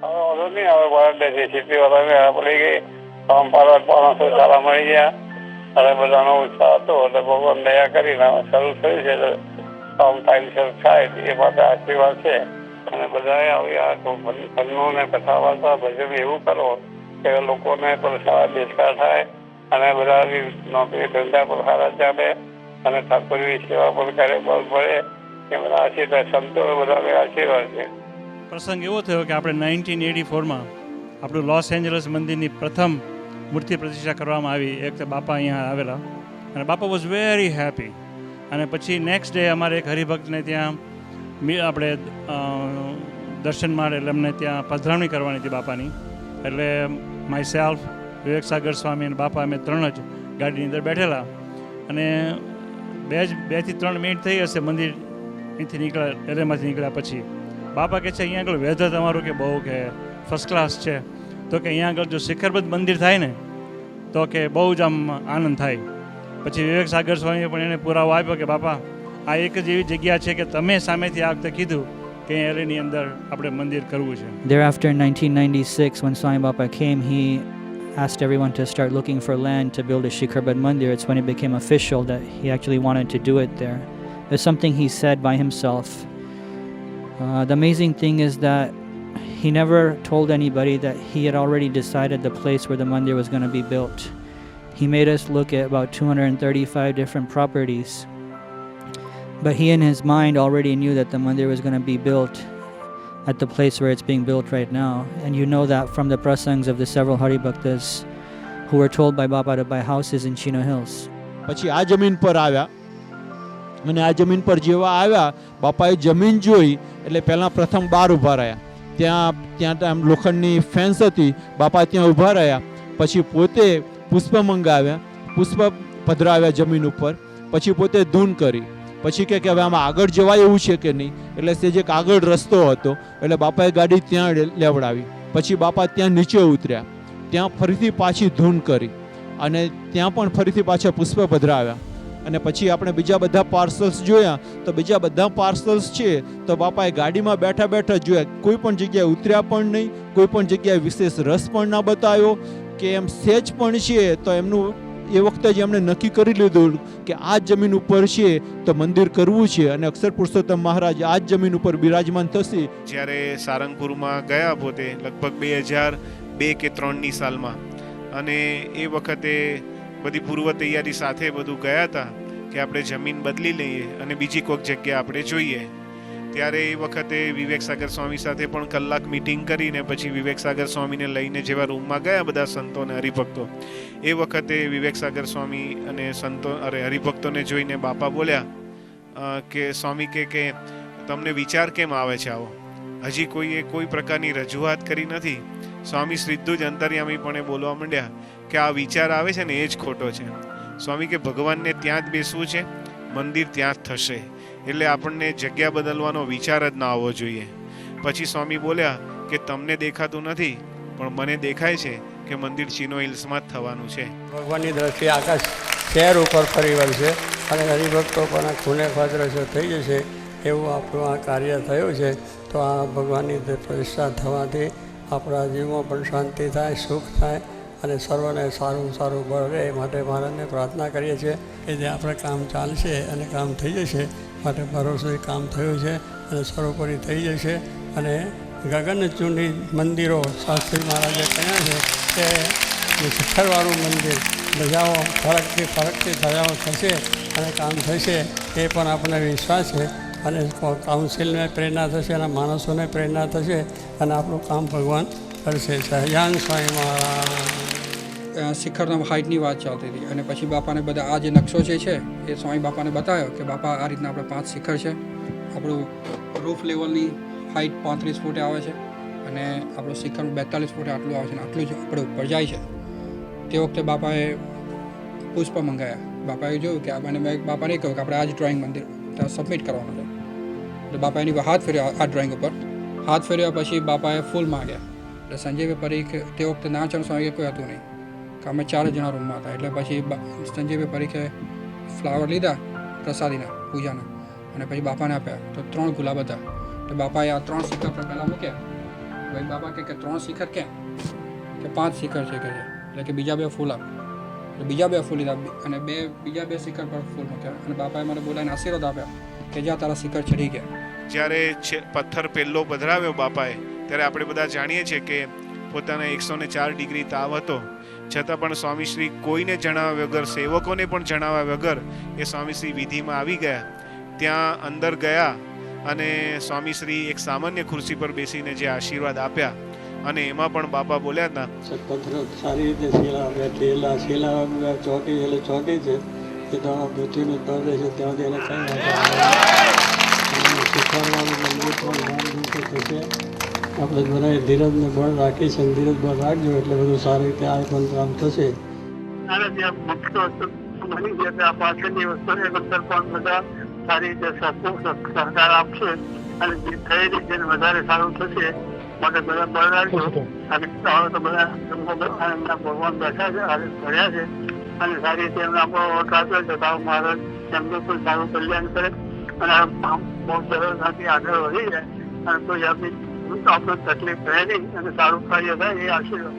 હવે નહીં, હવે બરાબર સિટી વાળાને પડી ગઈ, કામ પાડવા સારા મળી ગયા અને બધાનો ઉત્સાહ હતો એટલે ભગવાન દયા કરીને શરૂ થયું છે. કામ ટાઈમસર થાય એ માટે આશીર્વાદ છે. અને બધાએ આવી ઘરનું ને કથા વાર્તા ભજન એવું કરો કે લોકોને પણ સારા દેશકા થાય અને બધા નોકરી ધંધા પણ સારા ચાલે અને ઠાકોરની સેવા પણ કરે બળ પડે એ બધા આશીર્વાદ સંતો બધાને આશીર્વાદ છે. પ્રસંગ એવો થયો કે આપણે 1984માં આપણું લોસ એન્જલસ મંદિરની પ્રથમ મૂર્તિ પ્રતિષ્ઠા કરવામાં આવી. એક તો બાપા અહીંયા આવેલા અને બાપા વોઝ વેરી હેપી. અને પછી નેક્સ્ટ ડે અમારે એક હરિભક્તને ત્યાં આપણે દર્શન માટે એટલે અમને ત્યાં પધરામણી કરવાની હતી બાપાની. એટલે માય સેલ્ફ, વિવેક સાગર સ્વામી અને બાપા અમે ત્રણ જ ગાડીની અંદર બેઠેલા અને 2 થી 3 મિનિટ થઈ હશે મંદિર અહીંથી નીકળ્યા એરિયામાંથી નીકળ્યા પછી બાપા કહે છે અહીંયા આગળ વેધર તમારું કે બહુ કે ફર્સ્ટ ક્લાસ છે. તો કે અહીંયા આગળ જો શિખરબદ્ધ મંદિર થાય ને તો કે બહુ જ આમ આનંદ થાય. પછી વિવેક સાગર સ્વામીએ પણ એને પુરાવો આપ્યો કે બાપા આ એક જ એવી જગ્યા છે કે તમે સામેથી આ વખતે કીધું કે એરિયાની અંદર આપણે મંદિર કરવું છે. Thereafter, in 1996, when Swami Baba came, he asked everyone to start looking for land to build a Shikharbad Mandir. It's when it became official that he actually wanted to do it there. It's something he said by himself. The amazing thing is that he never told anybody that he had already decided the place where the mandir was going to be built. He made us look at about 235 different properties. But he in his mind already knew that the mandir was going to be built at the place where it's being built right now. And you know that from the prasangs of the several Hari Bhaktas who were told by Baba to buy houses in Chino Hills. પછી આ જમીન પર આવ્યા અને આ જમીન પર જેવા આવ્યા બાપાએ જમીન જોઈ એટલે પહેલાં પ્રથમ બહાર ઊભા રહ્યા. ત્યાં લોખંડની ફેન્સ હતી, બાપા ત્યાં ઊભા રહ્યા. પછી પોતે પુષ્પ મંગાવ્યા, પુષ્પ પધરાવ્યા જમીન ઉપર, પછી પોતે ધૂન કરી. પછી કે હવે આમાં આગળ જવાય એવું છે કે નહીં, એટલે સેજ એક આગળ રસ્તો હતો એટલે બાપાએ ગાડી ત્યાં લેવડાવી. પછી બાપા ત્યાં નીચે ઉતર્યા, ત્યાં ફરીથી પાછી ધૂન કરી અને ત્યાં પણ ફરીથી પાછા પુષ્પ પધરાવ્યા. અને પછી આપણે બીજા બધા પાર્સલ્સ જોયા તો બીજા બધા પાર્સલ્સ છે તો બાપાએ ગાડીમાં બેઠા બેઠા જોયા, કોઈ પણ જગ્યાએ ઉતર્યા પણ નહીં, કોઈ પણ જગ્યાએ વિશેષ રસ પણ ના બતાવ્યો કે એમ સેજ પણ છે. તો એમનું એ વખતે જ એમણે નક્કી કરી લીધું કે આ જમીન ઉપર છે તો મંદિર કરવું છે અને અક્ષર પુરુષોત્તમ મહારાજ આ જ જમીન ઉપર બિરાજમાન થશે. જ્યારે સારંગપુરમાં ગયા પોતે લગભગ 2002 કે 3ની સાલમાં અને એ વખતે બધી પૂર્વ તૈયારી સાથે બધું ગયા હતા કે આપણે જમીન બદલી લઈએ અને બીજી કોઈક જગ્યા આપણે જોઈએ. ત્યારે એ વખતે વિવેક સાગર સ્વામી સાથે પણ કલાક મીટિંગ કરીને પછી વિવેક સાગર સ્વામીને લઈને જેવા રૂમમાં ગયા બધા સંતો અને હરિભક્તો, એ વખતે વિવેક સાગર સ્વામી અને સંતો હરિભક્તોને જોઈને બાપા બોલ્યા કે સ્વામી કે તમને વિચાર કેમ આવે છે આવો? હજી કોઈએ કોઈ પ્રકારની રજૂઆત કરી નથી. સ્વામી સીધું જ અંતર્યામીપણે બોલવા માંડ્યા કે આ વિચાર આવે છે ને એ જ ખોટો છે. સ્વામી કે ભગવાનને ત્યાં જ બેસવું છે, મંદિર ત્યાં જ થશે, એટલે આપણને જગ્યા બદલવાનો વિચાર જ ના આવવો જોઈએ. પછી સ્વામી બોલ્યા કે તમને દેખાતું નથી પણ મને દેખાય છે કે મંદિર ચિનો હિલ્સમાં જ થવાનું છે. ભગવાનની દ્રષ્ટિએ આકાશ શહેર ઉપર ફરી વળશે અને હરિભક્તો પણ ખૂને ખાતરસો થઈ જશે એવું આપણું આ કાર્ય થયું છે. તો આ ભગવાનની પ્રતિષ્ઠા થવાથી આપણા જીવમાં પણ શાંતિ થાય, સુખ થાય અને સર્વને સારું સારું બળ રહે માટે મહારાજને પ્રાર્થના કરીએ છીએ કે જે આપણે કામ ચાલશે અને કામ થઈ જશે. માટે ભરોસો કામ થયું છે અને સર્વોપરી થઈ જશે. અને ગગનચુંડી મંદિરો શાસ્ત્રી મહારાજે કહ્યા છે કે શિખરવાળું મંદિર ધજાઓ ફરકથી ધજાઓ થશે અને કામ થશે એ પણ આપણને વિશ્વાસ છે. અને કાઉન્સિલને પ્રેરણા થશે અને માણસોને પ્રેરણા થશે અને આપણું કામ ભગવાન કરશે. સહજાન સ્વામી મહારાજ શિખરના હાઇટની વાત ચાલતી હતી અને પછી બાપાને બધા આ જે નકશો જે છે એ સ્વામી બાપાને બતાવ્યો કે બાપા આ રીતના આપણે 5 શિખર છે. આપણું રૂફ લેવલની હાઇટ 35 ફૂટે આવે છે અને આપણું શિખર 42 ફૂટે આટલું આવે છે અને આટલું જ આપણે ઉપર જાય છે. તે વખતે બાપાએ પુષ્પ મંગાવ્યા. બાપાએ જોયું કે મને મેં બાપાને કહ્યું કે આપણે આ જ ડ્રોઈંગ મંદિર ત્યાં સબમિટ કરવાનું છે. એટલે બાપા એની હાથ ફેર્યો આ ડ્રોઈંગ ઉપર. હાથ ફેર્યા પછી બાપાએ ફૂલ માગ્યા. એટલે સંજયભાઈ પરીખ તે વખતે નાચણ સ્વામી કોઈ હતું નહીં કે અમે 4 જણા રૂમમાં હતા. એટલે પછી સંજયભાઈ પરીખે ફ્લાવર લીધા પ્રસાદીના પૂજાના અને પછી બાપાને આપ્યા તો 3 ગુલાબ હતા. તો બાપાએ આ 3 શિખર પર પહેલાં મૂક્યા ભાઈ બાપા કે 3 શિખર કેમ, કે 5 શિખર છે કે છે, એટલે કે બીજા 2 ફૂલ આપ, એટલે બીજા 2 ફૂલ લીધા અને બીજા 2 શિખર પર ફૂલ મૂક્યા અને બાપાએ મને બોલાવીને આશીર્વાદ આપ્યા કે જ્યાં તારા શિખર ચડી ગયા. જ્યારે પથ્થર પહેલો પધરાવ્યો બાપાએ, ત્યારે આપણે બધા જાણીએ છીએ કે પોતાના 104 ડિગ્રી તાવ હતો, છતાં પણ સ્વામીશ્રી કોઈને જણાવ્યા વગર, સેવકોને પણ જણાવ્યા વગર એ સ્વામીશ્રી વિધિમાં આવી ગયા. ત્યાં અંદર ગયા અને સ્વામીશ્રી એક સામાન્ય ખુરશી પર બેસીને જે આશીર્વાદ આપ્યા અને એમાં પણ બાપા બોલ્યા હતા, પથ્થર સારી રીતે શીલા ચોટી એટલે ચોટી છે, એ તો પૃથ્વીનું તળ છે, ત્યાંથી એને કંઈ શીખવાડવાનું મંદિર પણ ધામધૂમથી થશે. આપણે બધાએ ધીરજને બળ રાખી છે, ધીરજ બળ રાખજો એટલે બધું સારી રીતે આ પણ કામ થશે. પાછળની વસ્તુને અંદર પણ બધા સારી રીતે સહકાર આપશે અને જે થયેલી જેને વધારે સારું થશે માટે બધા બળ રાખજો. અને તો બધા ભગવાન બેઠા છે, ભર્યા છે અને સારી રીતે એમને આપણો વોટ આપ્યો છે. તાવ મહારાજ એમનું પણ સારું કલ્યાણ કરે અને બહુ સરળતાથી આગળ વધી જાય અને કોઈ આપણી તકલીફ રહે નહીં અને સારું કાર્ય થાય એ આશીર્વાદ.